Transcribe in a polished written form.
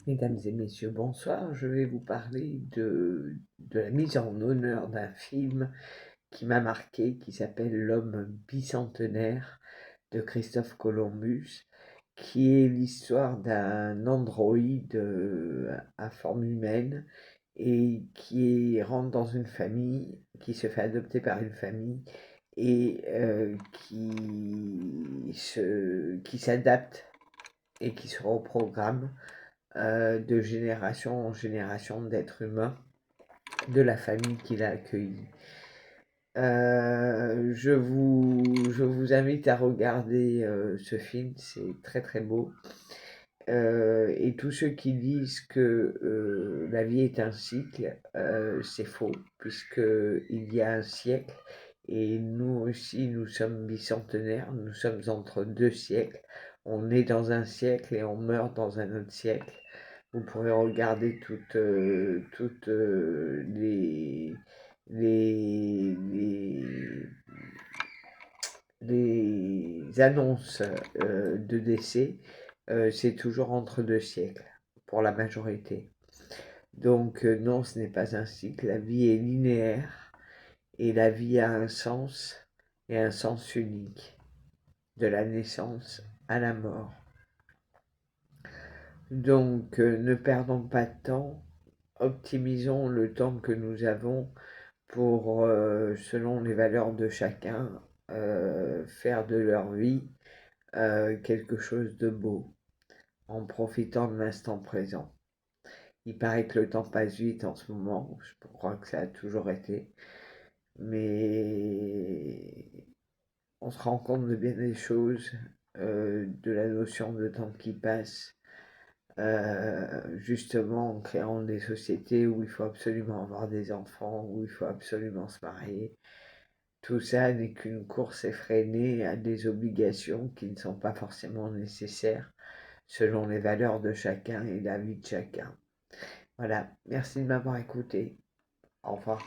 Mesdames et messieurs, bonsoir. Je vais vous parler de la mise en honneur d'un film qui m'a marqué, qui s'appelle L'homme bicentenaire de Christophe Columbus, qui est l'histoire d'un androïde à forme humaine et qui rentre dans une famille, qui se fait adopter par une famille et qui s'adapte et qui se reprogramme de génération en génération d'êtres humains de la famille qu'il a accueillie. Je vous invite à regarder ce film, c'est très très beau. Et tous ceux qui disent que la vie est un cycle, c'est faux, puisqu'il y a un siècle, et nous aussi, nous sommes bicentenaires, nous sommes entre deux siècles. On est dans un siècle et on meurt dans un autre siècle. Vous pourrez regarder toutes les, les, les annonces de décès, c'est toujours entre deux siècles, pour la majorité. Donc non, ce n'est pas un cycle, la vie est linéaire, et la vie a un sens, et un sens unique, de la naissance à la mort. Donc ne perdons pas de temps, optimisons le temps que nous avons pour, selon les valeurs de chacun, faire de leur vie quelque chose de beau, en profitant de l'instant présent. Il paraît que le temps passe vite en ce moment, je crois que ça a toujours été, mais on se rend compte de bien des choses, de la notion de temps qui passe, justement en créant des sociétés où il faut absolument avoir des enfants, où il faut absolument se marier. Tout ça n'est qu'une course effrénée à des obligations qui ne sont pas forcément nécessaires selon les valeurs de chacun et la vie de chacun. Voilà, merci de m'avoir écouté. Au revoir.